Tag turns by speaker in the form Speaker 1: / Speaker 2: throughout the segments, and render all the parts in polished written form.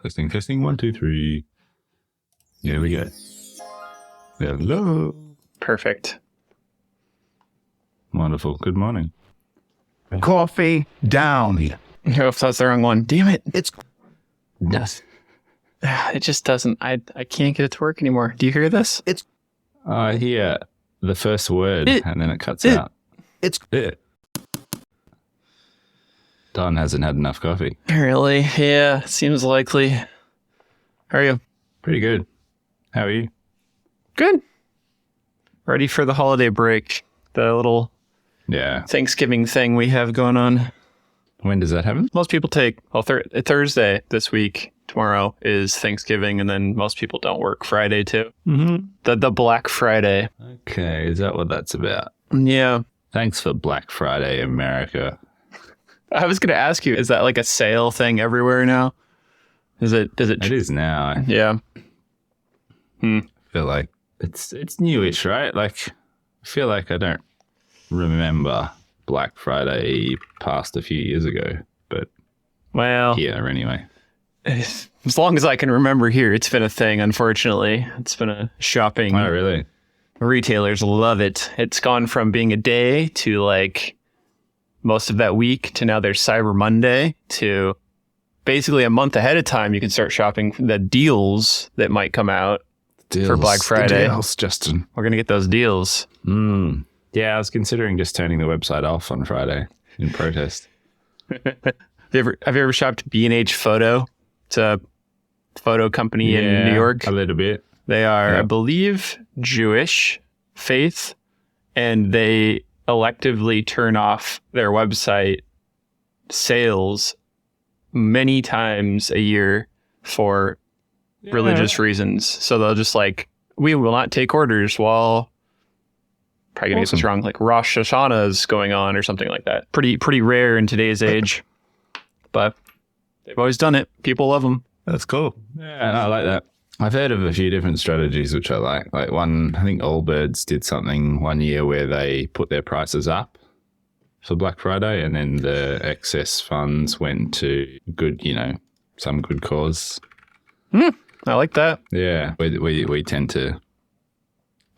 Speaker 1: Testing, 1, 2, 3. Here we go. Hello.
Speaker 2: Perfect.
Speaker 1: Wonderful. Good morning.
Speaker 3: Coffee down.
Speaker 2: Oh, if that's the wrong one. Damn it.
Speaker 3: It's
Speaker 2: It just doesn't. I can't get it to work anymore. Do you hear this?
Speaker 1: I hear the first word and then it cuts out.
Speaker 3: It's
Speaker 1: Don hasn't had enough coffee.
Speaker 2: Really? Yeah, seems likely. How are you?
Speaker 1: Pretty good. How are you?
Speaker 2: Good. Ready for the holiday break. The little
Speaker 1: Yeah.
Speaker 2: Thanksgiving thing we have going on.
Speaker 1: When does that happen?
Speaker 2: Most people take, Thursday this week. Tomorrow is Thanksgiving, and then most people don't work Friday too.
Speaker 1: Mm-hmm.
Speaker 2: The Black Friday.
Speaker 1: Okay, is that what that's about?
Speaker 2: Yeah.
Speaker 1: Thanks for Black Friday, America.
Speaker 2: I was going to ask you, is that like a sale thing everywhere now? Does it?
Speaker 1: It is now.
Speaker 2: Yeah.
Speaker 1: I feel like it's newish, right? Like, I feel like I don't remember Black Friday past a few years ago, but
Speaker 2: Well,
Speaker 1: here anyway.
Speaker 2: as long as I can remember here, it's been a thing, unfortunately. It's been a shopping.
Speaker 1: Oh, really?
Speaker 2: Retailers love it. It's gone from being a day to like most of that week to now there's Cyber Monday to basically a month ahead of time. You can start shopping the deals that might come out for Black Friday.
Speaker 1: The deals, Justin.
Speaker 2: We're going to get those deals.
Speaker 1: Yeah, I was considering just turning the website off on Friday in protest.
Speaker 2: Have you ever shopped B&H Photo? It's a photo company in New York.
Speaker 1: A little bit.
Speaker 2: They are,
Speaker 1: Yep.
Speaker 2: I believe, Jewish faith, and they electively turn off their website sales many times a year for religious reasons. So they'll just like, we will not take orders while, probably gonna get this wrong, like Rosh Hashanah is going on or something like that. Pretty rare in today's age, but they've always done it. People love them.
Speaker 1: That's cool. Yeah, no, I like that. I've heard of a few different strategies which I like. Like one, I think Allbirds did something one year where they put their prices up for Black Friday, and then the excess funds went to good, some good cause.
Speaker 2: I like that.
Speaker 1: Yeah, we tend to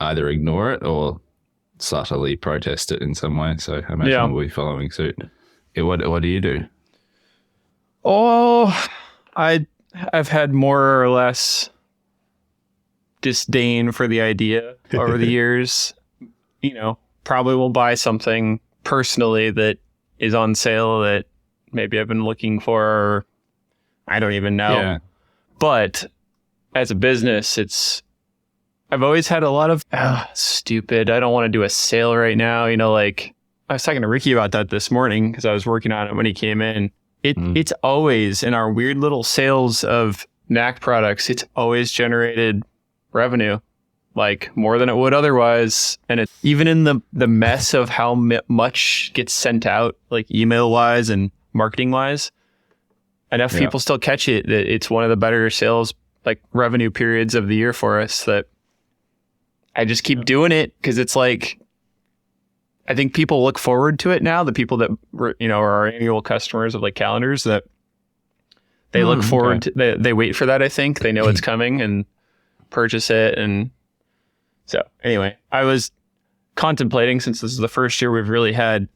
Speaker 1: either ignore it or subtly protest it in some way. So I imagine we'll be following suit. Yeah, what do you do?
Speaker 2: Oh, I've had more or less disdain for the idea over the years. Probably will buy something personally that is on sale that maybe I've been looking for, or I don't even know.
Speaker 1: Yeah.
Speaker 2: But as a business, I've always had a lot of stupid. I don't want to do a sale right now. Like I was talking to Ricky about that this morning because I was working on it when he came in. It's always in our weird little sales of Knack products. It's always generated revenue, like more than it would otherwise. And it even in the mess of how much gets sent out, like email wise and marketing wise, enough people still catch it that it's one of the better sales, like revenue periods of the year for us. That I just keep doing it because it's like, I think people look forward to it now. The people that are our annual customers of like calendars, that they look forward to, they wait for that. I think they know it's coming and purchase it. And so anyway, I was contemplating, since this is the first year we've really had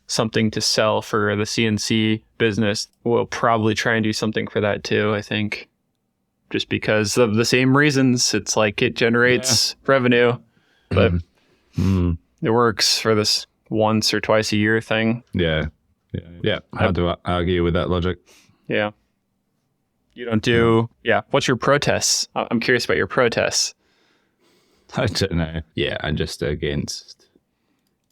Speaker 2: something to sell for the CNC business, we'll probably try and do something for that too. I think just because of the same reasons. It's like it generates revenue, but it works for this once or twice a year thing.
Speaker 1: Yeah. Hard to argue with that logic.
Speaker 2: Yeah. You don't do... Yeah. What's your protests? I'm curious about your protests.
Speaker 1: I don't know. Yeah, I'm just against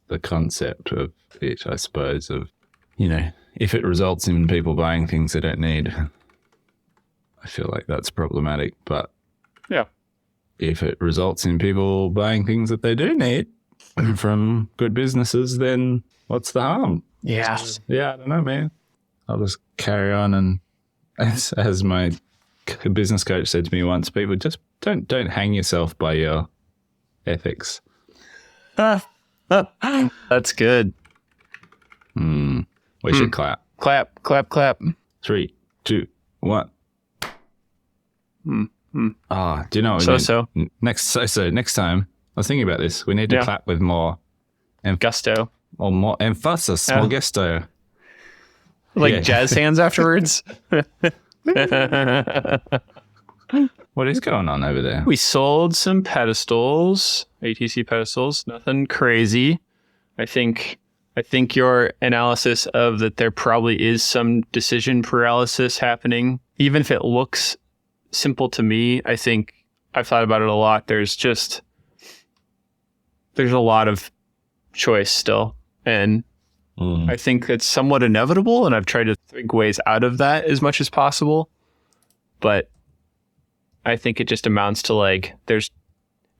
Speaker 1: the concept of it, I suppose, of, if it results in people buying things they don't need, I feel like that's problematic. But
Speaker 2: yeah,
Speaker 1: if it results in people buying things that they do need from good businesses, then what's the harm?
Speaker 2: Yeah.
Speaker 1: Yeah, I don't know, man. I'll just carry on, and as my business coach said to me once, people just don't hang yourself by your ethics.
Speaker 2: That's good.
Speaker 1: We should clap.
Speaker 2: Clap, clap, clap.
Speaker 1: 3, 2, 1. Ah, do you know what
Speaker 2: So.
Speaker 1: Next time, I was thinking about this. We need to clap with more
Speaker 2: Gusto.
Speaker 1: or more emphasis, more gusto.
Speaker 2: Like jazz hands afterwards.
Speaker 1: What is going on over there?
Speaker 2: We sold some pedestals, ATC pedestals, nothing crazy. I think your analysis of that there probably is some decision paralysis happening, even if it looks simple to me. I think I've thought about it a lot. There's a lot of choice still. And I think it's somewhat inevitable. And I've tried to think ways out of that as much as possible. But I think it just amounts to like, there's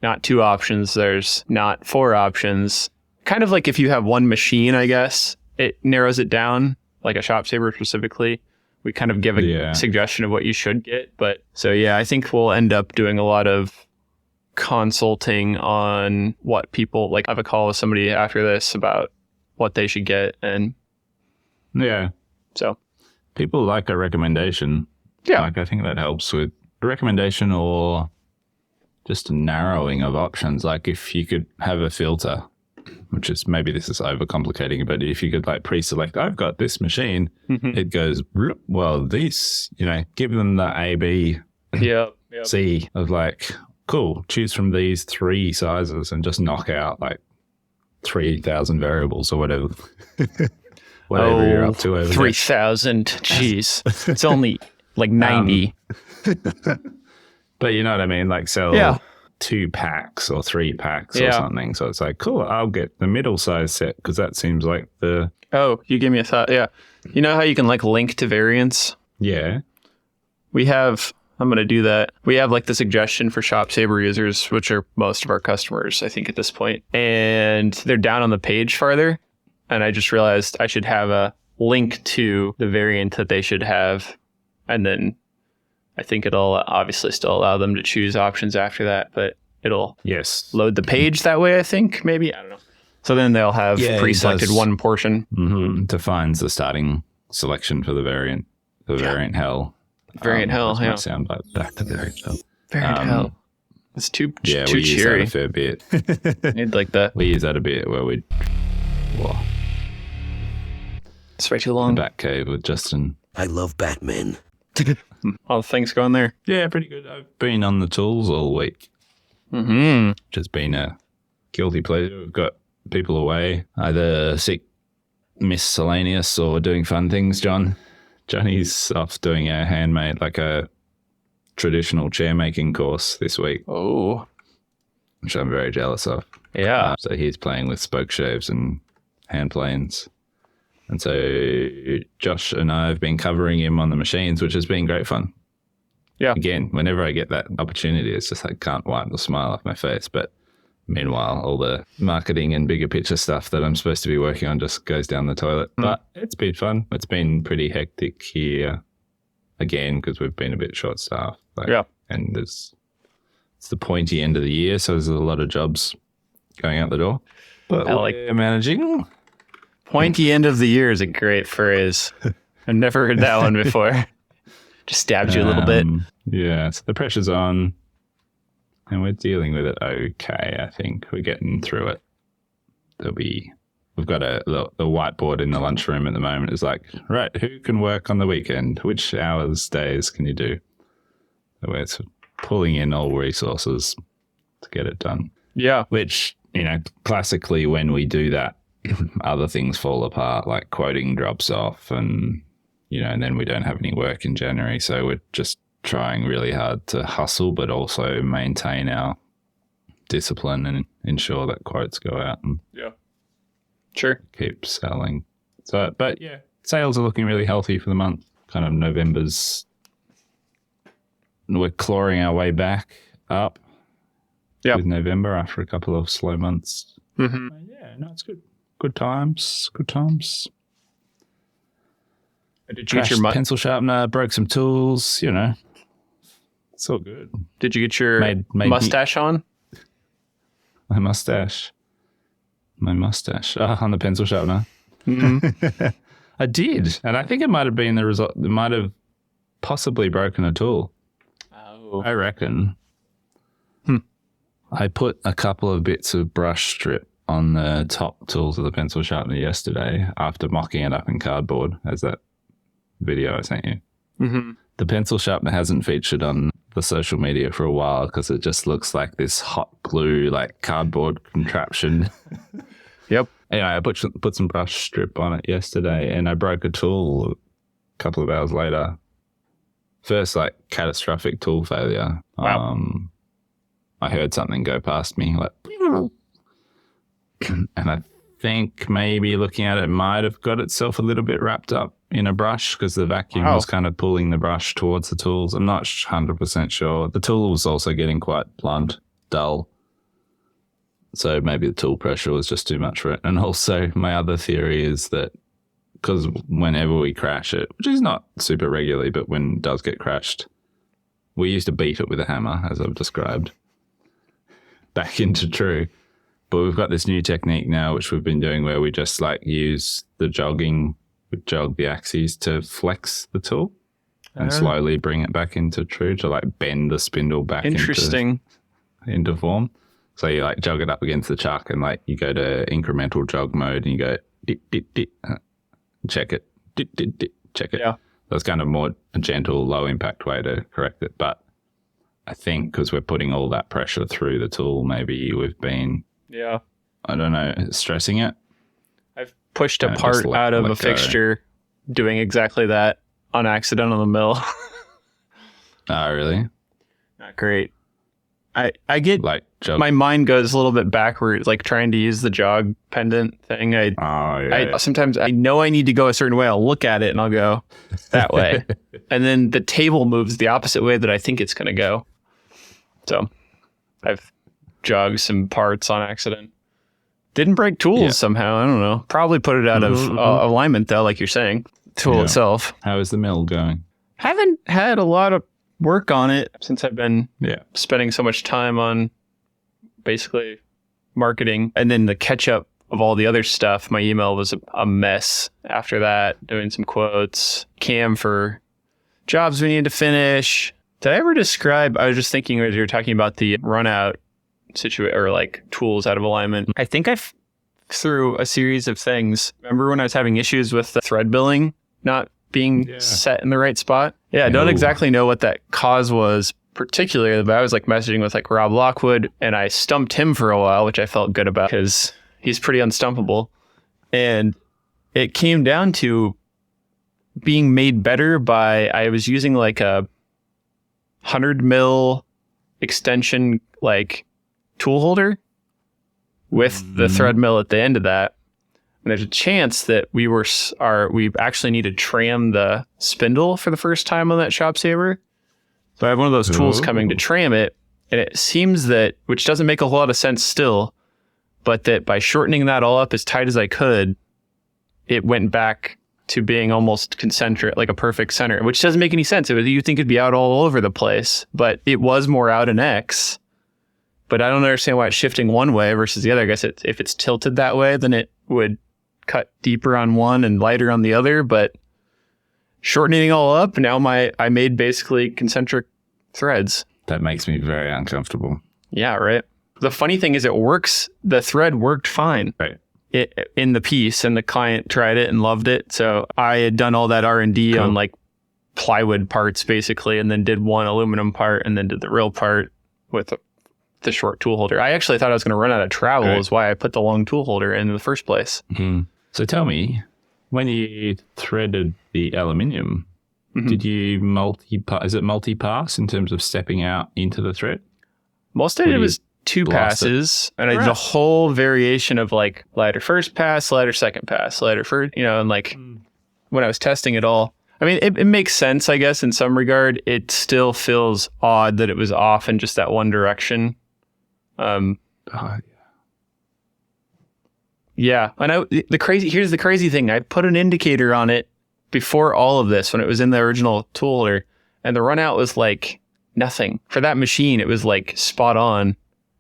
Speaker 2: not 2 options. There's not 4 options. Kind of like if you have one machine, I guess, it narrows it down, like a Shop Saver specifically. We kind of give a suggestion of what you should get. But so, yeah, I think we'll end up doing a lot of consulting on what people, like I have a call with somebody after this about what they should get. And so
Speaker 1: people like a recommendation.
Speaker 2: Yeah.
Speaker 1: Like I think that helps with a recommendation or just a narrowing of options. Like if you could have a filter, which is maybe this is overcomplicating, but if you could like pre-select, I've got this machine, it goes, well, these, give them the A, B, C of like, cool, choose from these 3 sizes and just knock out like 3,000 variables or whatever. Whatever you're up to over
Speaker 2: 3,000. Jeez. It's only like 90.
Speaker 1: But you know what I mean? Like sell 2 packs or 3 packs or something. So it's like, cool, I'll get the middle size set because that seems like the...
Speaker 2: Oh, you gave me a thought. Yeah. You know how you can like link to variants?
Speaker 1: Yeah.
Speaker 2: I'm going to do that. We have like the suggestion for Shop Saver users, which are most of our customers, I think, at this point. And they're down on the page farther. And I just realized I should have a link to the variant that they should have. And then I think it'll obviously still allow them to choose options after that, but it'll load the page that way, I think, maybe. I don't know. So then they'll have pre-selected one portion.
Speaker 1: Defines the starting selection for the variant. The variant hell.
Speaker 2: Variant hell,
Speaker 1: yeah. Sound like back to variant hell.
Speaker 2: Variant hell. It's too cheery.
Speaker 1: We use that a fair bit.
Speaker 2: Need like that.
Speaker 1: We use that a bit where we...
Speaker 2: It's way too long.
Speaker 1: Batcave with Justin.
Speaker 4: I love Batman.
Speaker 2: All the things going there.
Speaker 1: Yeah, pretty good. I've been on the tools all week. Just been a guilty pleasure. We've got people away, either sick, miscellaneous, or doing fun things, Johnny's off doing a handmade, like a traditional chair making course this week.
Speaker 2: Oh.
Speaker 1: Which I'm very jealous of.
Speaker 2: Yeah.
Speaker 1: So he's playing with spoke shaves and hand planes. And so Josh and I have been covering him on the machines, which has been great fun. Yeah. Again, whenever I get that opportunity, it's just I can't wipe the smile off my face. But meanwhile, all the marketing and bigger picture stuff that I'm supposed to be working on just goes down the toilet. But it's been fun. It's been pretty hectic here again because we've been a bit short-staffed. And it's the pointy end of the year, so there's a lot of jobs going out the door. But we're managing.
Speaker 2: Pointy end of the year is a great phrase. I've never heard that one before. Just stabs you a little bit.
Speaker 1: Yeah, so the pressure's on. And we're dealing with it okay, I think. We're getting through it. We've got the whiteboard in the lunchroom at the moment. Is like, right, who can work on the weekend? Which hours, days can you do? So we're pulling in all resources to get it done.
Speaker 2: Yeah.
Speaker 1: Which, classically when we do that, other things fall apart, like quoting drops off and, and then we don't have any work in January. So we're just trying really hard to hustle, but also maintain our discipline and ensure that quotes go out and keep selling. So, but yeah, sales are looking really healthy for the month. Kind of November's, we're clawing our way back up with November after a couple of slow months. It's good. Good times.
Speaker 2: Did you get your
Speaker 1: pencil sharpener, broke some tools, It's all good.
Speaker 2: Did you get your mustache on?
Speaker 1: My mustache. On the pencil sharpener. I did. And I think it might have been the result. It might have possibly broken a tool.
Speaker 2: Oh.
Speaker 1: I reckon. I put a couple of bits of brush strip on the top tools of the pencil sharpener yesterday after mocking it up in cardboard, as that video I sent you.
Speaker 2: Mm-hmm.
Speaker 1: The pencil sharpener hasn't featured on the social media for a while because it just looks like this hot glue, like cardboard contraption.
Speaker 2: Yep.
Speaker 1: Anyway, I put some brush strip on it yesterday and I broke a tool a couple of hours later. First, like, catastrophic tool failure.
Speaker 2: Wow.
Speaker 1: I heard something go past me, like, and I think maybe looking at it might have got itself a little bit wrapped up in a brush because the vacuum was kind of pulling the brush towards the tools. I'm not 100% sure. The tool was also getting quite blunt, dull. So maybe the tool pressure was just too much for it. And also my other theory is that because whenever we crash it, which is not super regularly, but when it does get crashed, we used to beat it with a hammer, as I've described, back into true. But we've got this new technique now, which we've been doing where we just like use the jog the axes to flex the tool and slowly bring it back into true to like bend the spindle back into form. So you like jog it up against the chuck and like you go to incremental jog mode and you go dit, dit, dit, check it, dit, dit, dit, check it.
Speaker 2: Yeah.
Speaker 1: That's kind of more a gentle, low impact way to correct it. But I think because we're putting all that pressure through the tool, maybe we've been, I don't know, stressing it.
Speaker 2: I've pushed a part out of a fixture doing exactly that on accident on the mill.
Speaker 1: Oh, really?
Speaker 2: Not great. I get
Speaker 1: like
Speaker 2: my mind goes a little bit backwards, like trying to use the jog pendant thing. Sometimes I know I need to go a certain way. I'll look at it and I'll go that way. And then the table moves the opposite way that I think it's going to go. So I've jogged some parts on accident. Didn't break tools somehow. I don't know. Probably put it out of alignment though, like you're saying. Tool itself.
Speaker 1: How is the mill going?
Speaker 2: Haven't had a lot of work on it since I've been spending so much time on basically marketing. And then the catch up of all the other stuff. My email was a mess after that, doing some quotes. Cam for jobs we need to finish. Did I ever describe, I was just thinking as you were talking about the run out situation or like tools out of alignment. I think through a series of things. Remember when I was having issues with the thread billing not being set in the right spot? Yeah, I don't exactly know what that cause was particularly, but I was like messaging with like Rob Lockwood and I stumped him for a while, which I felt good about because he's pretty unstumpable. And it came down to being made better by, I was using like a 100 mil extension like tool holder with the thread mill at the end of that. And there's a chance that we actually need to tram the spindle for the first time on that shop saver. So I have one of those tools coming to tram it. And it seems that, which doesn't make a lot of sense still, but that by shortening that all up as tight as I could, it went back to being almost concentric, like a perfect center, which doesn't make any sense. You think it'd be out all over the place, but it was more out in X. But I don't understand why it's shifting one way versus the other. I guess if it's tilted that way, then it would cut deeper on one and lighter on the other. But shortening it all up, now I made basically concentric threads.
Speaker 1: That makes me very uncomfortable.
Speaker 2: Yeah, right. The funny thing is it works. The thread worked fine.
Speaker 1: Right.
Speaker 2: In the piece, and the client tried it and loved it. So I had done all that R&D on like plywood parts basically, and then did one aluminum part and then did the real part with the short tool holder. I actually thought I was going to run out of travel is why I put the long tool holder in the first place.
Speaker 1: Mm-hmm. So tell me, when you threaded the aluminium, did you is it multi-pass in terms of stepping out into the thread?
Speaker 2: Most of it was 2 passes, and I did a whole variation of like lighter first pass, lighter second pass, lighter first, and like when I was testing it all, I mean, it makes sense, I guess, in some regard. It still feels odd that it was off in just that one direction. Yeah. And here's the crazy thing. I put an indicator on it before all of this when it was in the original tool holder, and the run out was like nothing. For that machine, it was like spot on.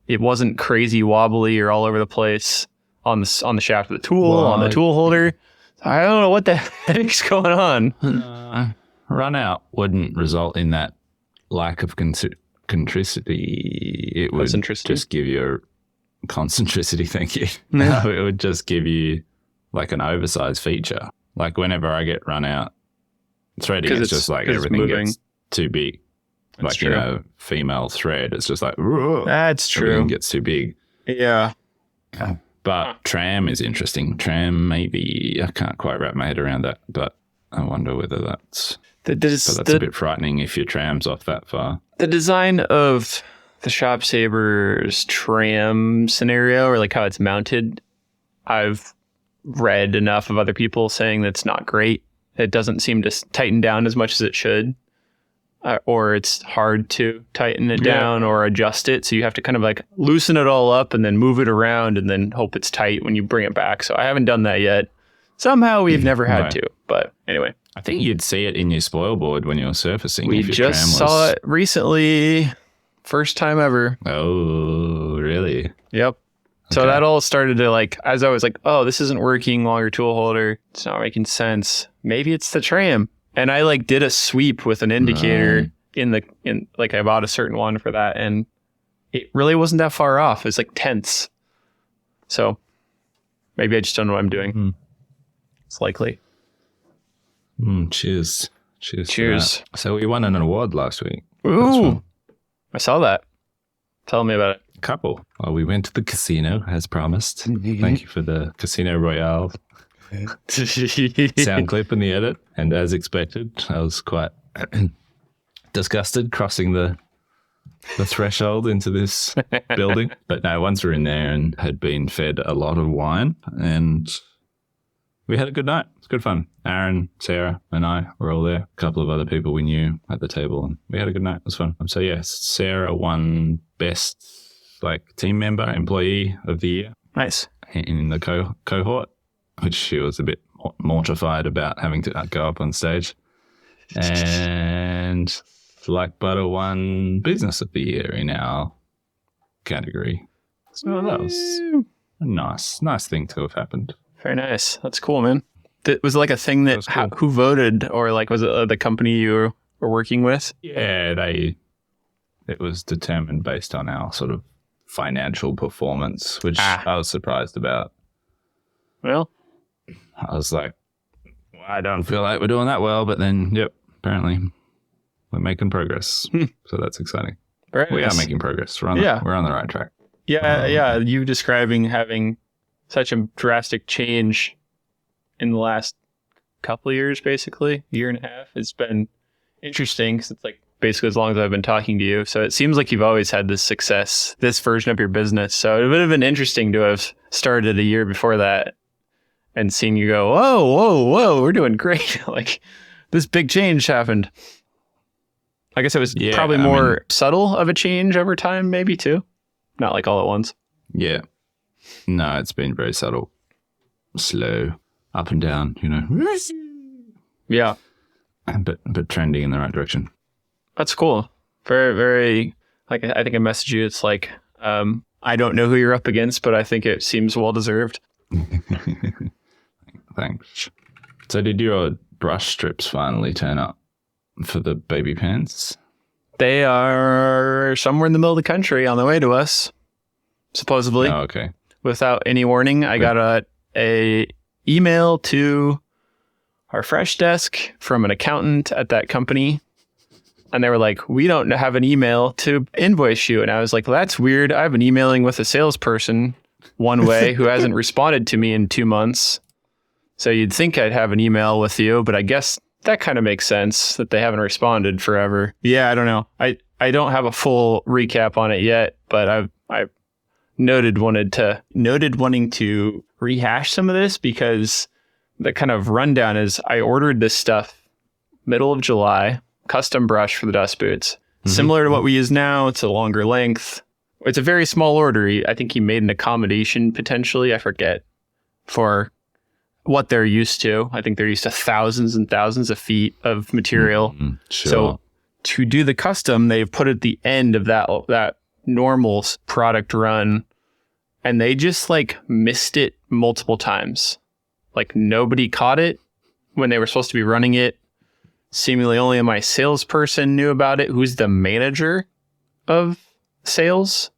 Speaker 2: It wasn't crazy wobbly or all over the place on the shaft of the tool, on the tool holder. I don't know what the heck's going on.
Speaker 1: run out wouldn't result in that lack of concentricity. It would just give you a concentricity. Thank you. No, it would just give you like an oversized feature. Like whenever I get run out threading, it's just like everything gets too big. That's like, true. Female thread, it's just like,
Speaker 2: that's true.
Speaker 1: Everything gets too big.
Speaker 2: Yeah.
Speaker 1: But tram is interesting. Tram, maybe, I can't quite wrap my head around that, but I wonder whether that's a bit frightening if your tram's off that far.
Speaker 2: The design of the Shop Saber's tram scenario, or like how it's mounted, I've read enough of other people saying that's not great. It doesn't seem to tighten down as much as it should. Or it's hard to tighten it down or adjust it. So you have to kind of like loosen it all up and then move it around and then hope it's tight when you bring it back. So I haven't done that yet. Somehow we've never had to. But anyway.
Speaker 1: I think you'd see it in your spoil board when you're surfacing.
Speaker 2: We just saw it recently. First time ever.
Speaker 1: Oh, really?
Speaker 2: Yep. So that all started to like, as I was like, oh, this isn't working, longer tool holder. It's not making sense. Maybe it's the tram. And I like did a sweep with an indicator in like I bought a certain one for that, and it really wasn't that far off. It's like tenths. So maybe I just don't know what I'm doing. It's likely.
Speaker 1: Cheers. So we won an award last week.
Speaker 2: Ooh, I saw that. Tell me about it.
Speaker 1: A couple. Well, we went to the casino as promised. Thank you for the Casino Royale sound clip in the edit, and as expected, I was quite disgusted crossing the threshold into this building. But no, once we're in there and had been fed a lot of wine, and we had a good night. It's good fun. Aaron, Sarah, and I were all there. A couple of other people we knew at the table, and we had a good night. It was fun. So yes, Sarah won best team member, employee of the year.
Speaker 2: Nice.
Speaker 1: In the cohort, which she was a bit mortified about having to go up on stage. And Like Butter won Business of the Year in our category. So that was a nice thing to have happened.
Speaker 2: Very nice. That's cool, man. Was it like a thing that
Speaker 1: cool.
Speaker 2: Who voted, or like was it the company you were working with?
Speaker 1: Yeah, it was determined based on our sort of financial performance, which I was surprised about.
Speaker 2: Well,
Speaker 1: I was like, I don't feel like we're doing that well, but then, apparently we're making progress. So that's exciting. We are making progress. We're on the right track.
Speaker 2: Yeah. You describing having such a drastic change in the last couple of years, basically, year and a half, it's been interesting because it's like basically as long as I've been talking to you. So it seems like you've always had this success, this version of your business. So it would have been interesting to have started a year before that and seen you go, whoa, we're doing great. Like this big change happened. I guess it was probably more subtle of a change over time, maybe too. Not like all at once.
Speaker 1: Yeah. No, it's been very subtle, slow, up and down,
Speaker 2: Yeah.
Speaker 1: But trending in the right direction.
Speaker 2: That's cool. Very, very, like, I think I messaged you. It's like, I don't know who you're up against, but I think it seems well-deserved.
Speaker 1: Thanks. So did your brush strips finally turn up for the baby pants?
Speaker 2: They are somewhere in the middle of the country on the way to us, supposedly.
Speaker 1: Oh, okay.
Speaker 2: Without any warning, I got a email to our fresh desk from an accountant at that company. And they were like, we don't have an email to invoice you. And I was like, well, that's weird. I've been emailing with a salesperson one way who hasn't responded to me in 2 months. So you'd think I'd have an email with you, but I guess that kind of makes sense that they haven't responded forever. Yeah, I don't know. I don't have a full recap on it yet, but I've noted wanting to rehash some of this because the kind of rundown is I ordered this stuff middle of July, custom brush for the dust boots. Mm-hmm. Similar to what we use now. It's a longer length. It's a very small order. I think he made an accommodation potentially, I forget, for what they're used to. I think they're used to thousands and thousands of feet of material.
Speaker 1: Mm-hmm. Sure.
Speaker 2: So to do the custom, they've put at the end of that normal product run, and they just like missed it multiple times. Like nobody caught it when they were supposed to be running it. seemingly only my salesperson knew about it, who's the manager of sales.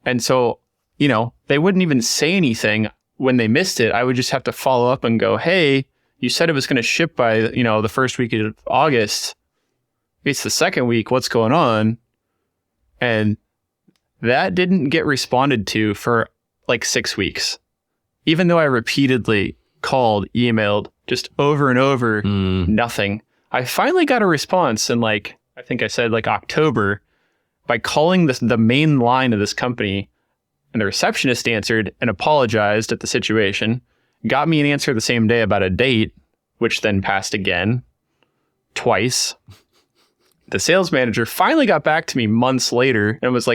Speaker 2: And so, they wouldn't even say anything when they missed it. I would just have to follow up and go, hey, you said it was going to ship by, the first week of August. It's the second week. What's going on? And that didn't get responded to for like 6 weeks. Even though I repeatedly called, emailed, just over and over, nothing. I finally got a response in I think I said October, by calling the main line of this company, and the receptionist answered and apologized at the situation, got me an answer the same day about a date, which then passed again, twice. The sales manager finally got back to me months later and was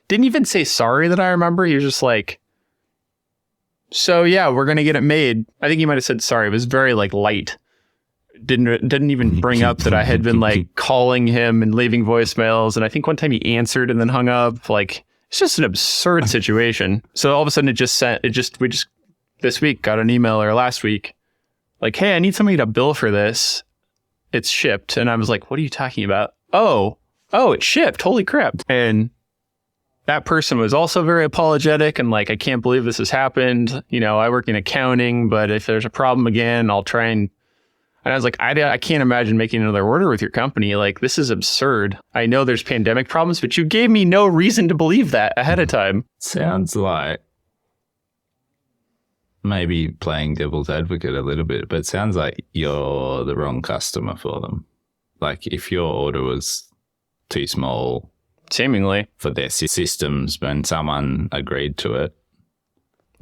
Speaker 2: didn't even say sorry that I remember. He was just so yeah, we're going to get it made. I think he might have said sorry. It was very light. Didn't even bring up that I had been calling him and leaving voicemails. And I think one time he answered and then hung up. It's just an absurd situation. So all of a sudden we just this week got an email, or last week, hey, I need somebody to bill for this. It's shipped. And I was like, what are you talking about? Oh, it shipped. Holy crap. And that person was also very apologetic and I can't believe this has happened. I work in accounting, but if there's a problem again, I'll try and I was like, I can't imagine making another order with your company. This is absurd. I know there's pandemic problems, but you gave me no reason to believe that ahead of time.
Speaker 1: Sounds like maybe playing devil's advocate a little bit, but it sounds like you're the wrong customer for them. If your order was too small,
Speaker 2: seemingly,
Speaker 1: for their systems, when someone agreed to it,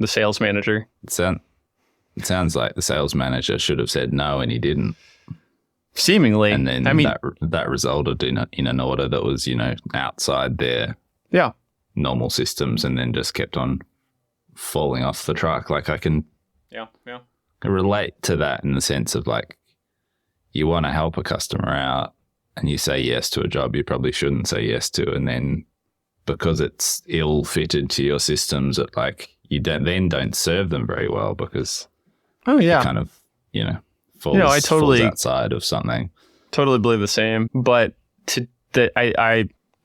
Speaker 2: the sales manager.
Speaker 1: It sounds like the sales manager should have said no, and he didn't.
Speaker 2: Seemingly,
Speaker 1: and then that resulted in an order that was outside their normal systems, and then just kept on falling off the truck. I can relate to that in the sense of you want to help a customer out and you say yes to a job you probably shouldn't say yes to, and then because it's ill fitted to your systems, that you don't serve them very well because it kind of falls outside of something.
Speaker 2: Totally believe the same, but to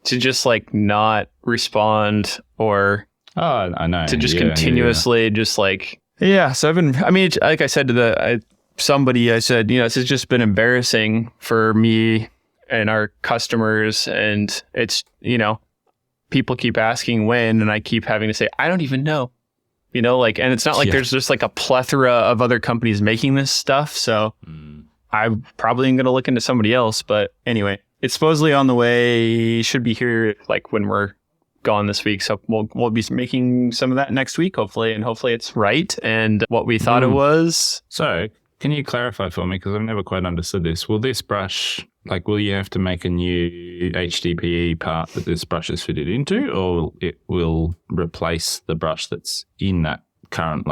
Speaker 2: just not respond, or
Speaker 1: I know,
Speaker 2: to just continuously just so I've been, like I said to somebody, I said, this has just been embarrassing for me and our customers, and it's, people keep asking when, and I keep having to say, I don't even know, and it's not there's just a plethora of other companies making this stuff. So I'm probably going to look into somebody else, but anyway, it's supposedly on the way, should be here when we're gone this week. So we'll be making some of that next week, hopefully, and hopefully it's right and what we thought it was.
Speaker 1: So can you clarify for me, because I've never quite understood this? Will this brush, will you have to make a new HDPE part that this brush is fitted into, or it will replace the brush that's in that current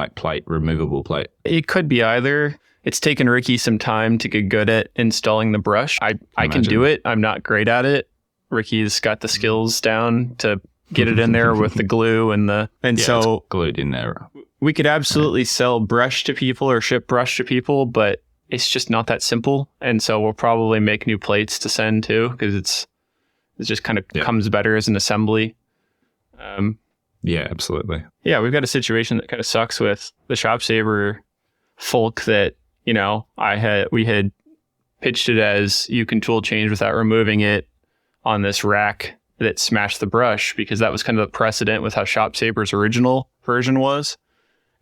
Speaker 1: removable plate?
Speaker 2: It could be either. It's taken Ricky some time to get good at installing the brush. I can do it. I'm not great at it. Ricky's got the skills down to get it in there with the glue so
Speaker 1: it's glued in there.
Speaker 2: We could absolutely sell brush to people or ship brush to people, but it's just not that simple. And so we'll probably make new plates to send too, because it just kind of comes better as an assembly.
Speaker 1: Yeah, absolutely.
Speaker 2: Yeah, we've got a situation that kind of sucks with the Shop Saver folk that, we had pitched it as you can tool change without removing it on this rack that smashed the brush, because that was kind of the precedent with how Shop Saver's original version was.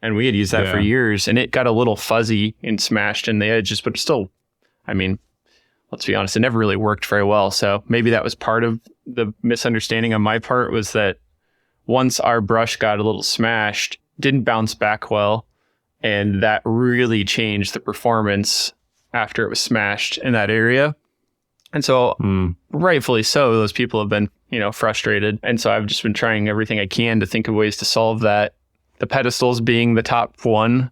Speaker 2: And we had used that for years, and it got a little fuzzy and smashed in the edges, but still, let's be honest, it never really worked very well. So maybe that was part of the misunderstanding on my part, was that once our brush got a little smashed, didn't bounce back well, and that really changed the performance after it was smashed in that area. And so rightfully so, those people have been, frustrated. And so I've just been trying everything I can to think of ways to solve that. The pedestals being the top one.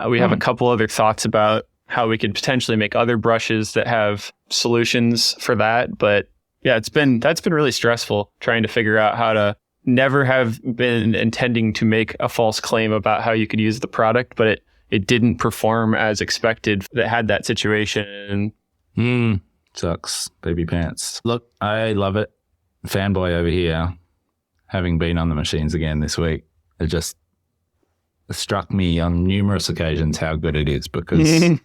Speaker 2: We have a couple other thoughts about how we could potentially make other brushes that have solutions for that. But yeah, that's been really stressful, trying to figure out how to never have been intending to make a false claim about how you could use the product, but it didn't perform as expected that had that situation.
Speaker 1: Sucks. Baby pants. Look, I love it. Fanboy over here, having been on the machines again this week, it just struck me on numerous occasions how good it is because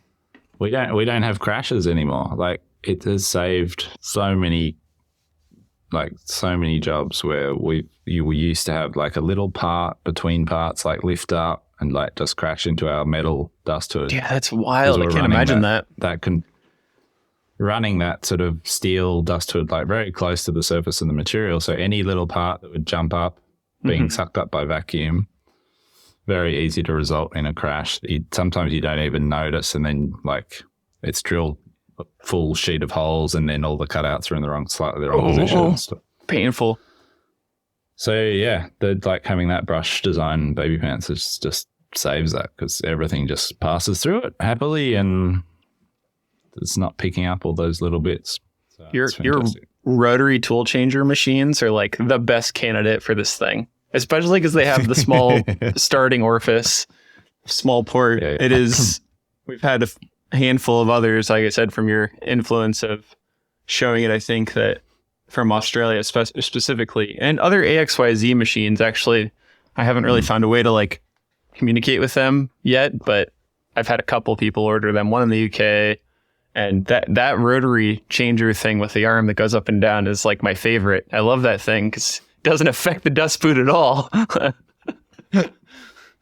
Speaker 1: we don't have crashes anymore. Like, it has saved so many jobs where we used to have like a little part between parts, like lift up and like just crash into our metal dust hood.
Speaker 2: Yeah, that's wild. I can't imagine that.
Speaker 1: Running that sort of steel dust hood like very close to the surface of the material. So any little part that would jump up, being sucked up by vacuum, very easy to result in a crash. Sometimes you don't even notice, and then like it's drilled a full sheet of holes, and then all the cutouts are in slightly the wrong position.
Speaker 2: Painful.
Speaker 1: So yeah, like having that brush design baby pants just saves that because everything just passes through it happily, and it's not picking up all those little bits. So
Speaker 2: your rotary tool changer machines are like the best candidate for this thing, especially because they have the small starting orifice, small port.
Speaker 1: Yeah.
Speaker 2: It is. We've had a handful of others, like I said, from your influence of showing it. I think that from Australia specifically, and other AXYZ machines. Actually, I haven't really found a way to like communicate with them yet, but I've had a couple people order them. One in the UK. And that rotary changer thing with the arm that goes up and down is like my favorite. I love that thing because it doesn't affect the dust boot at all.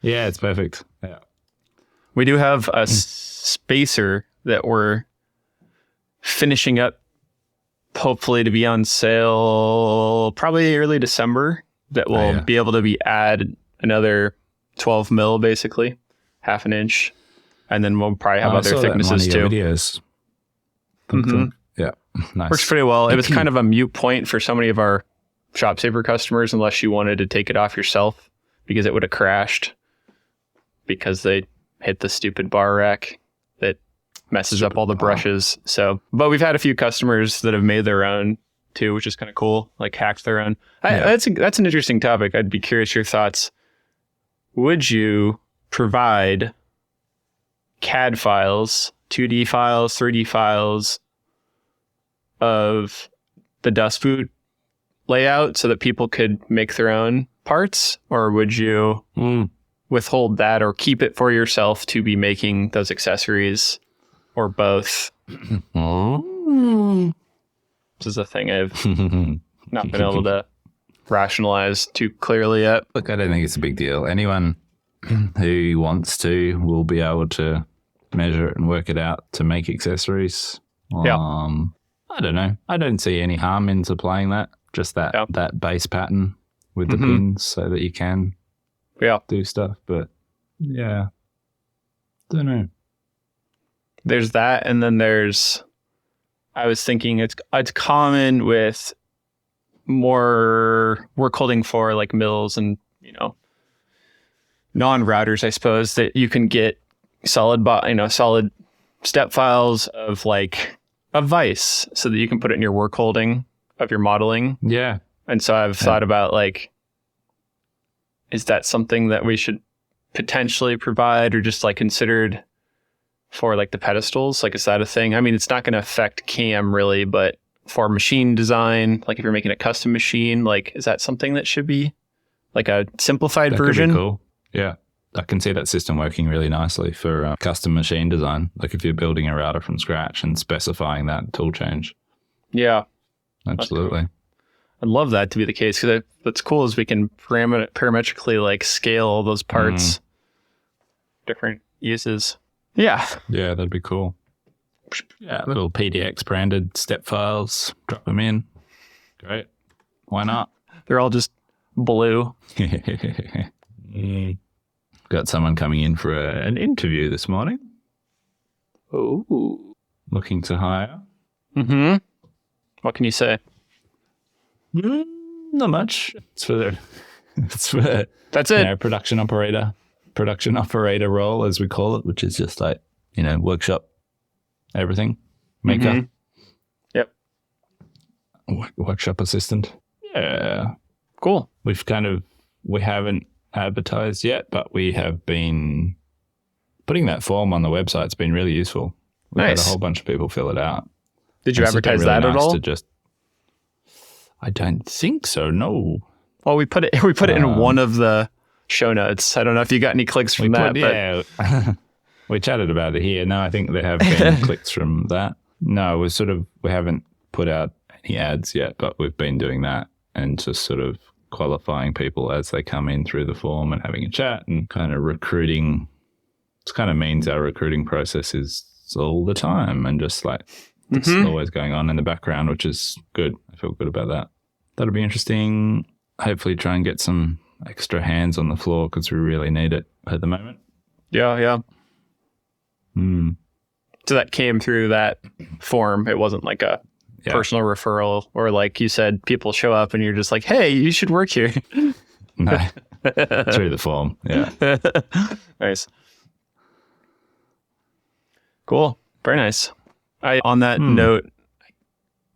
Speaker 1: Yeah, it's perfect. Yeah.
Speaker 2: We do have a spacer that we're finishing up, hopefully to be on sale probably early December, that will be able to be add another 12 mil, basically, half an inch. And then we'll probably have other thicknesses too.
Speaker 1: Videos. Yeah, nice.
Speaker 2: Works pretty well. It was kind of a mute point for so many of our Shop Saver customers, unless you wanted to take it off yourself, because it would have crashed because they hit the stupid bar rack that messes up all the brushes. So, but we've had a few customers that have made their own too, which is kind of cool, like hacked their own. That's an interesting topic. I'd be curious your thoughts. Would you provide CAD files, 2D files, 3D files of the dust boot layout so that people could make their own parts? Or would you withhold that or keep it for yourself to be making those accessories, or both? This is a thing I've not been able to rationalize too clearly yet.
Speaker 1: Look, I don't think it's a big deal. Anyone who wants to will be able to measure it and work it out to make accessories. I don't know. I don't see any harm in supplying that. Just that base pattern with the pins so that you can do stuff. But yeah, don't know.
Speaker 2: There's that, and then I was thinking it's common with more work holding for like mills and, non-routers, I suppose, that you can get solid step files of like a vise so that you can put it in your work holding of your modeling.
Speaker 1: Yeah.
Speaker 2: And so I've thought about like, is that something that we should potentially provide or just like considered for like the pedestals? Like, is that a thing? I mean, it's not going to affect CAM really, but for machine design, like if you're making a custom machine, like, is that something that should be like a simplified version?
Speaker 1: Could be cool. Yeah. I can see that system working really nicely for custom machine design. Like if you're building a router from scratch and specifying that tool change.
Speaker 2: Yeah.
Speaker 1: Absolutely.
Speaker 2: I'd love that to be the case, because what's cool is we can parametrically like scale all those parts, different uses. Yeah.
Speaker 1: Yeah, that'd be cool. Yeah, little PDX branded step files, drop them in. Great. Why not?
Speaker 2: They're all just blue.
Speaker 1: Got someone coming in for an interview this morning.
Speaker 2: Oh.
Speaker 1: Looking to hire.
Speaker 2: Mm-hmm. What can you say?
Speaker 1: Not much. It's for
Speaker 2: That's it.
Speaker 1: Production operator role, as we call it, which is just like, workshop everything. Maker.
Speaker 2: Yep.
Speaker 1: Workshop assistant. Yeah.
Speaker 2: Cool.
Speaker 1: We haven't advertised yet, but we have been putting that form on the website. It's been really useful. We've had a whole bunch of people fill it out.
Speaker 2: Did you
Speaker 1: It's just been
Speaker 2: advertise
Speaker 1: really
Speaker 2: that at
Speaker 1: nice
Speaker 2: all?
Speaker 1: to just- I don't think so. No.
Speaker 2: Well, we put it in one of the show notes. I don't know if you got any clicks from that.
Speaker 1: Yeah. We chatted about it here. No, I think there have been clicks from that. No, we haven't put out any ads yet, but we've been doing that and just sort of qualifying people as they come in through the form and having a chat and kind of recruiting. It kind of means our recruiting process is all the time and just like it's always going on in the background, which is good. I feel good about that. That'll be interesting. Hopefully try and get some extra hands on the floor because we really need it at the moment.
Speaker 2: Yeah. So that came through that form. It wasn't like a personal referral or like you said, people show up and you're just like, hey, you should work here.
Speaker 1: No, through the form. Yeah.
Speaker 2: Nice. Cool. Very nice. On that note,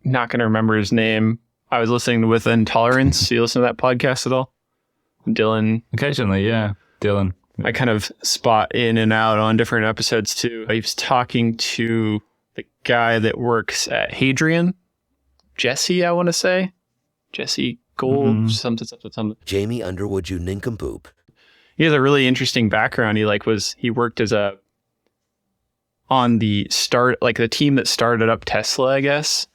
Speaker 2: not going to remember his name. I was listening to With Intolerance. You listen to that podcast at all? Dylan.
Speaker 1: Occasionally, yeah. Dylan.
Speaker 2: I kind of spot in and out on different episodes too. I was talking to the guy that works at Hadrian. Jesse, I want to say. Jesse Gold, something.
Speaker 4: Jamie Underwood, you nincompoop.
Speaker 2: He has a really interesting background. He worked as on the team that started up Tesla, I guess,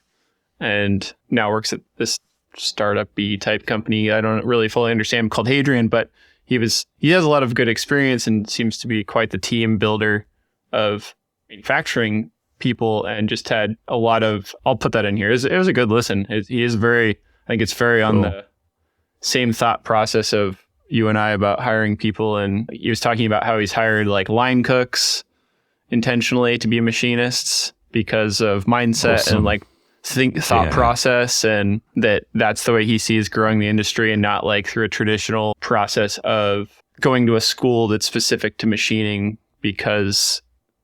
Speaker 2: and now works at this startup-y type company. I don't really fully understand, called Hadrian, but he has a lot of good experience and seems to be quite the team builder of manufacturing people and just had a lot of, I'll put that in here. It was a good listen. He is I think it's very on the same thought process of you and I about hiring people. And he was talking about how he's hired like line cooks intentionally to be machinists because of mindset and like thought process, and that's the way he sees growing the industry and not like through a traditional process of going to a school that's specific to machining because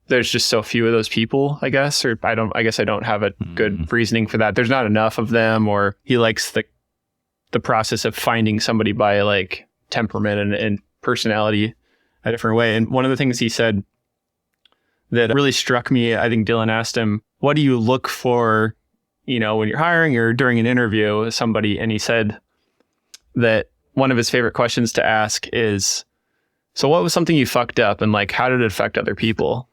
Speaker 2: there's just so few of those people, I guess, or I guess I don't have a good reasoning for that. There's not enough of them, or he likes the process of finding somebody by like temperament and personality a different way. And one of the things he said that really struck me, I think Dylan asked him, what do you look for, when you're hiring or during an interview with somebody? And he said that one of his favorite questions to ask is, so what was something you fucked up and like, how did it affect other people?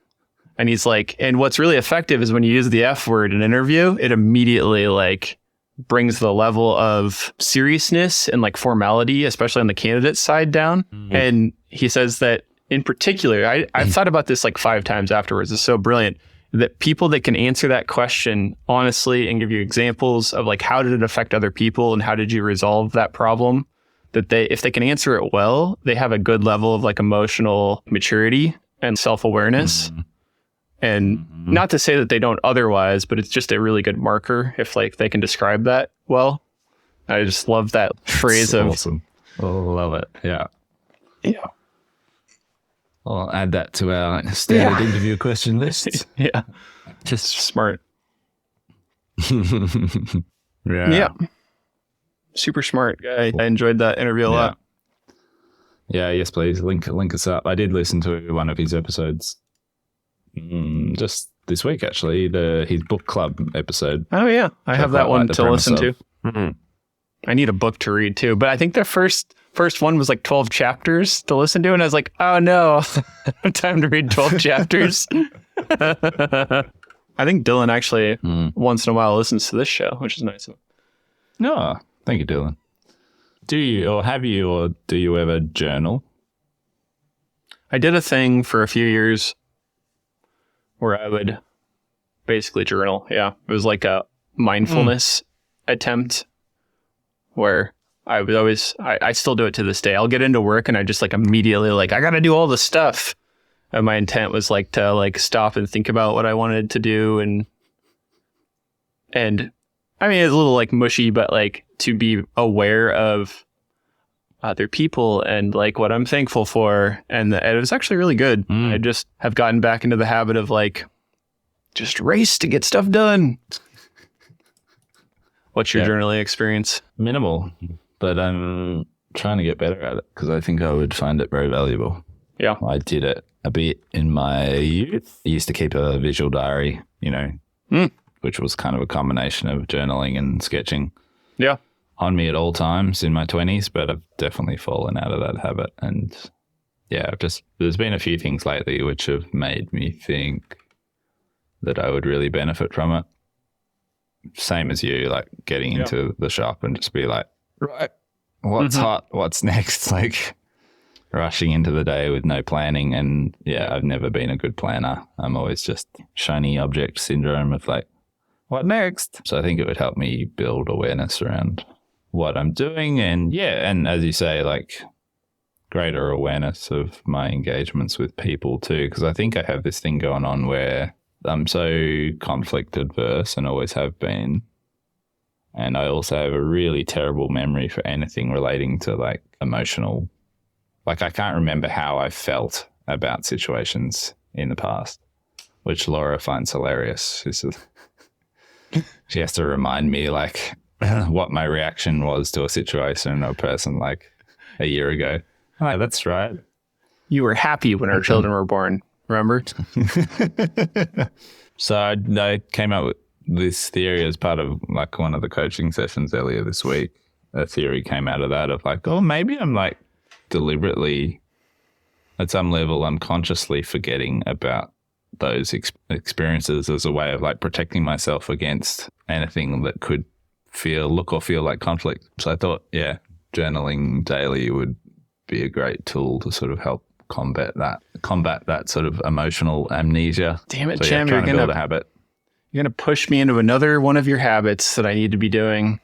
Speaker 2: And he's like, and what's really effective is when you use the F word in an interview, it immediately like brings the level of seriousness and like formality, especially on the candidate side, down. And he says that in particular, I thought about this like 5 times afterwards. It's so brilliant that people that can answer that question honestly and give you examples of like, how did it affect other people and how did you resolve that problem? That if they can answer it well, they have a good level of like emotional maturity and self-awareness. And not to say that they don't otherwise, but it's just a really good marker if like they can describe that well. I just love that phrase of
Speaker 1: awesome. Love it. Yeah.
Speaker 2: Yeah.
Speaker 1: I'll add that to our standard interview question list.
Speaker 2: Yeah. Just smart.
Speaker 1: Yeah.
Speaker 2: Super smart guy. I enjoyed that interview a lot.
Speaker 1: Yeah, yes, please. Link us up. I did listen to one of his episodes just this week, actually, his book club episode.
Speaker 2: Oh, yeah. I have that one to listen to.
Speaker 1: Mm-hmm.
Speaker 2: I need a book to read, too. But I think the first one was like 12 chapters to listen to. And I was like, oh, no. Time to read 12 chapters. I think Dylan actually once in a while listens to this show, which is nice.
Speaker 1: No, thank you, Dylan. Do you ever journal?
Speaker 2: I did a thing for a few years where I would basically journal. Yeah. It was like a mindfulness attempt where I would always, I still do it to this day. I'll get into work and I just like immediately like, I got to do all the stuff. And my intent was like to like stop and think about what I wanted to do. And I mean, it's a little like mushy, but like to be aware of other people and like what I'm thankful for. And it was actually really good. I just have gotten back into the habit of like, just race to get stuff done. What's your journaling experience?
Speaker 1: Minimal, but I'm trying to get better at it because I think I would find it very valuable.
Speaker 2: Yeah.
Speaker 1: I did it a bit in my youth. I used to keep a visual diary, which was kind of a combination of journaling and sketching
Speaker 2: Yeah.
Speaker 1: on me at all times in my 20s, but I've definitely fallen out of that habit. And yeah, there's been a few things lately which have made me think that I would really benefit from it. Same as you, like getting into the shop and just be like, right, what's hot? What's next? Like rushing into the day with no planning. And yeah, I've never been a good planner. I'm always just shiny object syndrome of like, what next? So I think it would help me build awareness around what I'm doing. And yeah, and as you say, like greater awareness of my engagements with people too, because I think I have this thing going on where I'm so conflict adverse and always have been. And I also have a really terrible memory for anything relating to like emotional, like I can't remember how I felt about situations in the past, which Laura finds hilarious. She has to remind me like what my reaction was to a situation or a person like a year ago. Oh, that's right.
Speaker 2: You were happy when our children were born, remember?
Speaker 1: So I came up with this theory as part of like one of the coaching sessions earlier this week. A theory came out of that of like, oh, maybe I'm like deliberately at some level unconsciously forgetting about those experiences as a way of like protecting myself against anything that could look or feel like conflict. So I thought, yeah, journaling daily would be a great tool to sort of help combat that sort of emotional amnesia.
Speaker 2: Damn it,
Speaker 1: so,
Speaker 2: Jim,
Speaker 1: yeah,
Speaker 2: you're
Speaker 1: trying to build a habit.
Speaker 2: You're going to push me into another one of your habits that I need to be doing.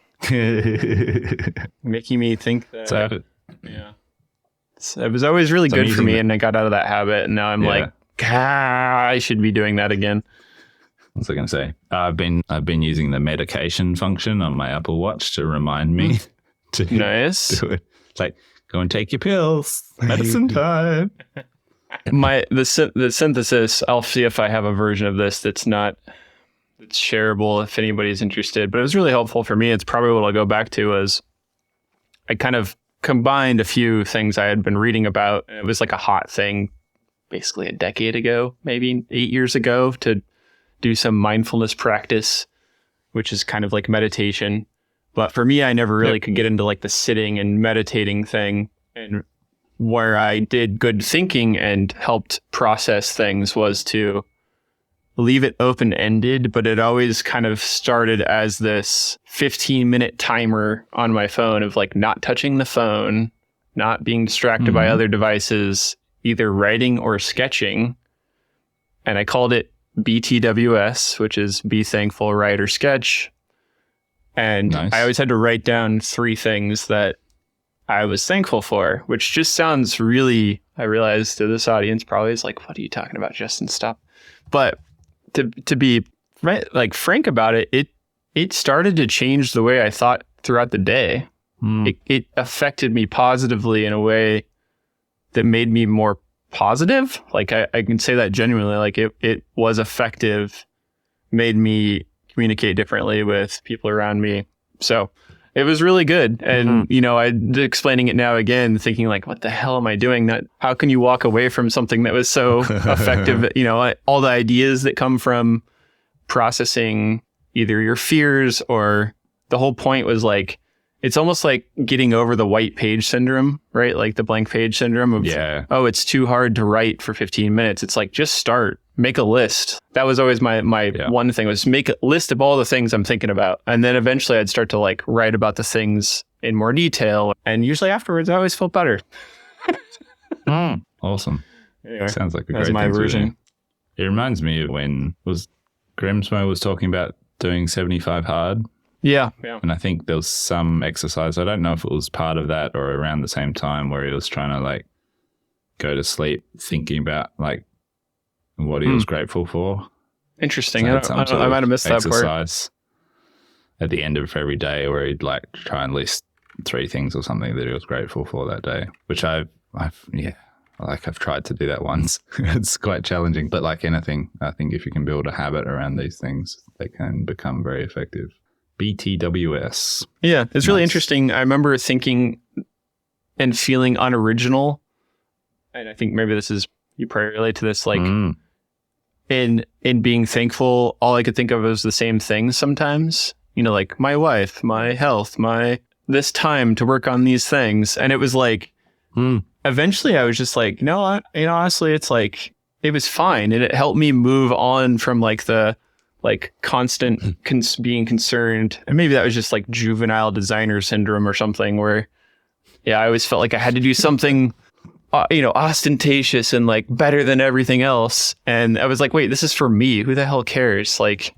Speaker 2: Making me think that. Yeah. It was always really good for me, and I got out of that habit, and now I'm like, I should be doing that again.
Speaker 1: What was I going to say? I've been using the medication function on my Apple Watch to remind me to do it. It's like, go and take your pills. Medicine time.
Speaker 2: The synthesis, I'll see if I have a version of this that's shareable if anybody's interested. But it was really helpful for me. It's probably what I'll go back to is I kind of combined a few things I had been reading about. It was like a hot thing basically a decade ago, maybe 8 years ago, to do some mindfulness practice, which is kind of like meditation. But for me, I never really could get into like the sitting and meditating thing. And where I did good thinking and helped process things was to leave it open-ended, but it always kind of started as this 15-minute timer on my phone of like not touching the phone, not being distracted by other devices, either writing or sketching. And I called it BTWS, which is Be Thankful, Write, or Sketch. And I always had to write down 3 things that I was thankful for, which just sounds really, I realize to this audience probably is like, what are you talking about, Justin? Stop. But to be frank about it, it started to change the way I thought throughout the day. It affected me positively in a way that made me more positive. Like I can say that genuinely, like it was effective, made me communicate differently with people around me. So it was really good. And, you know, I'm explaining it now again, thinking like, what the hell am I doing? How can you walk away from something that was so effective? You know, all the ideas that come from processing either your fears or the whole point was like, it's almost like getting over the white page syndrome, right? Like the blank page syndrome of, oh, it's too hard to write for 15 minutes. It's like, just start, make a list. That was always my one thing was make a list of all the things I'm thinking about. And then eventually I'd start to like write about the things in more detail. And usually afterwards, I always felt better.
Speaker 1: Awesome.
Speaker 2: Anyway,
Speaker 1: sounds like a great
Speaker 2: that's my
Speaker 1: thing to
Speaker 2: version.
Speaker 1: do. It reminds me of when Grimsmo was talking about doing 75 hard.
Speaker 2: Yeah.
Speaker 1: And I think there was some exercise. I don't know if it was part of that or around the same time where he was trying to like go to sleep thinking about like what he was grateful for.
Speaker 2: Interesting.
Speaker 1: So
Speaker 2: I might have missed that part.
Speaker 1: At the end of every day where he'd like try and list 3 things or something that he was grateful for that day, which I've tried to do that once. It's quite challenging, but like anything, I think if you can build a habit around these things, they can become very effective. BTWS.
Speaker 2: Yeah, it's really interesting. I remember thinking and feeling unoriginal, and I think maybe this is, you probably relate to this, like in being thankful, all I could think of was the same things sometimes. You know, like my wife, my health, my this time to work on these things. And it was like, eventually I was just like, honestly, it's like, it was fine. And it helped me move on from like the like constant being concerned. And maybe that was just like juvenile designer syndrome or something where, I always felt like I had to do something, ostentatious and like better than everything else. And I was like, wait, this is for me. Who the hell cares? Like,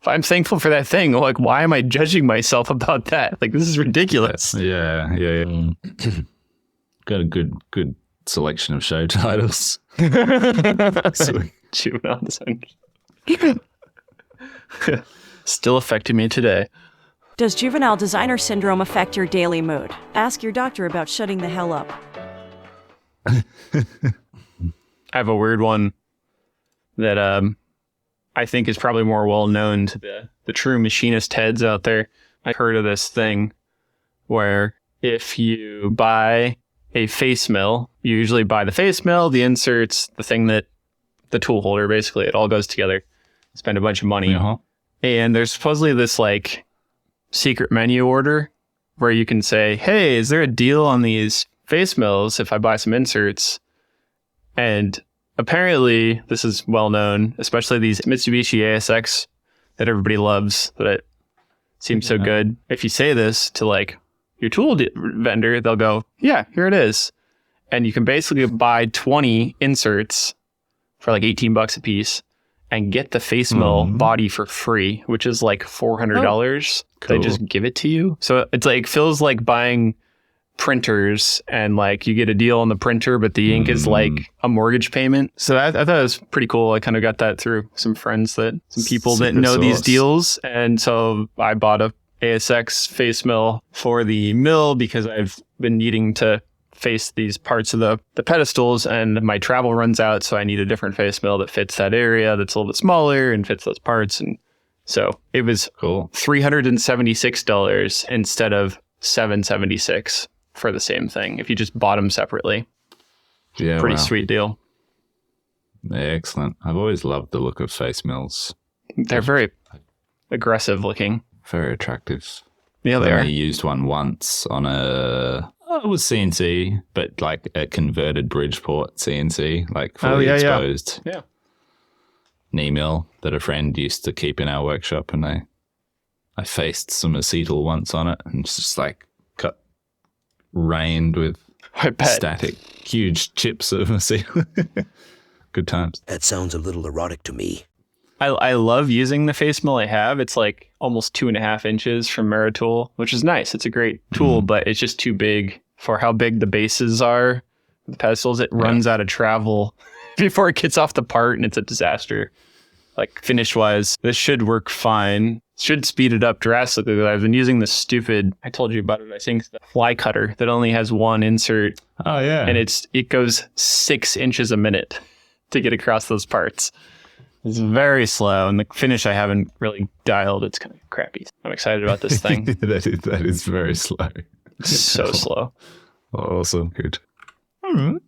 Speaker 2: if I'm thankful for that thing, like, why am I judging myself about that? Like, this is ridiculous.
Speaker 1: Yeah. Got a good selection of show titles.
Speaker 2: Juvenile designer. Still affecting me today.
Speaker 5: Does juvenile designer syndrome affect your daily mood? Ask your doctor about shutting the hell up.
Speaker 2: I have a weird one that I think is probably more well known to the true machinist heads out there. I've heard of this thing where if you buy a face mill, you usually buy the face mill, the inserts, the thing that the tool holder, basically, it all goes together. Spend a bunch of money.
Speaker 1: Uh-huh.
Speaker 2: And there's supposedly this like secret menu order where you can say, hey, is there a deal on these face mills if I buy some inserts? And apparently this is well known, especially these Mitsubishi ASX that everybody loves, that it seems so good. If you say this to like your tool vendor, they'll go, yeah, here it is. And you can basically buy 20 inserts for like $18 a piece and get the face mill body for free, which is like $400.
Speaker 1: Cool.
Speaker 2: They just give it to you. So it's like, feels like buying printers and like you get a deal on the printer, but the ink is like a mortgage payment. So I thought it was pretty cool. I kind of got that through some friends that some people didn't know these deals. And so I bought a ASX face mill for the mill because I've been needing to face these parts of the pedestals and my travel runs out. So I need a different face mill that fits that area that's a little bit smaller and fits those parts. And so it was
Speaker 1: cool.
Speaker 2: $376 instead of $776 for the same thing if you just bought them separately.
Speaker 1: Yeah,
Speaker 2: pretty sweet deal.
Speaker 1: Yeah, excellent. I've always loved the look of face mills.
Speaker 2: They're very aggressive looking.
Speaker 1: Very attractive.
Speaker 2: Yeah, they
Speaker 1: I
Speaker 2: are.
Speaker 1: only used one once on it was CNC, but like a converted Bridgeport CNC, like fully exposed.
Speaker 2: Yeah.
Speaker 1: Knee mill that a friend used to keep in our workshop, and I faced some acetal once on it, and it's just like rained with static, huge chips of acetal. Good times.
Speaker 4: That sounds a little erotic to me.
Speaker 2: I love using the face mill I have. It's like almost 2.5 inches from Meritool, which is nice. It's a great tool, but it's just too big for how big the bases are. The pedestals, it runs out of travel before it gets off the part, and it's a disaster. Like finish wise, this should work fine. Should speed it up drastically. I've been using this stupid, I told you about it, I think, the fly cutter that only has one insert.
Speaker 1: Oh yeah.
Speaker 2: And it goes 6 inches a minute to get across those parts. It's very slow, and the finish I haven't really dialed. It's kind of crappy. I'm excited about this thing.
Speaker 1: that is very slow.
Speaker 2: So slow.
Speaker 1: Awesome. Good.
Speaker 3: All right.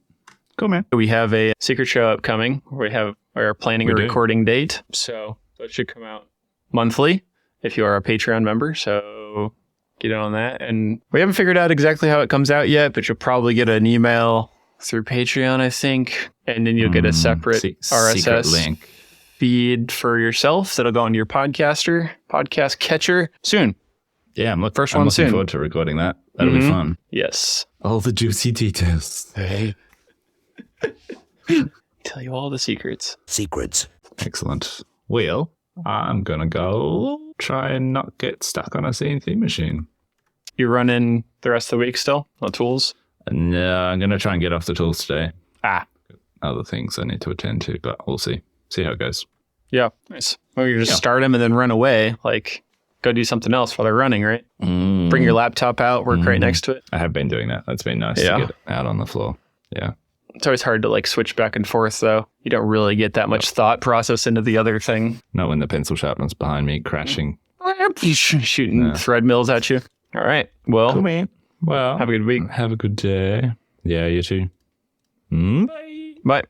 Speaker 3: Cool, man.
Speaker 2: We have a secret show upcoming. We're planning a
Speaker 1: do.
Speaker 2: recording date. So that should come out monthly if you are a Patreon member. So get on that. And we haven't figured out exactly how it comes out yet, but you'll probably get an email through Patreon, I think. And then you'll get a separate RSS
Speaker 1: secret link
Speaker 2: feed for yourself that'll go on your podcast catcher soon.
Speaker 1: Yeah, I'm looking
Speaker 2: soon.
Speaker 1: forward to recording that. That'll be fun.
Speaker 2: Yes.
Speaker 1: All the juicy details. Hey.
Speaker 2: Tell you all the secrets.
Speaker 4: Secrets.
Speaker 1: Excellent. Well, I'm going to go try and not get stuck on a CNC machine.
Speaker 2: You running the rest of the week still on tools?
Speaker 1: No, I'm going to try and get off the tools today.
Speaker 2: Ah.
Speaker 1: Other things I need to attend to, but we'll see. See how it goes.
Speaker 2: Yeah. Nice. Well, you just start them and then run away. Like, go do something else while they're running, right? Bring your laptop out, work right next to it.
Speaker 1: I have been doing that. That's been nice to get out on the floor. Yeah.
Speaker 2: It's always hard to like switch back and forth, though. You don't really get that much thought process into the other thing.
Speaker 1: Not when the pencil sharpener's behind me crashing.
Speaker 2: Shooting thread mills at you. All right. Well,
Speaker 1: Cool, man. Well,
Speaker 2: have a good week.
Speaker 1: Have a good day. Yeah, you too. Bye.
Speaker 2: Bye.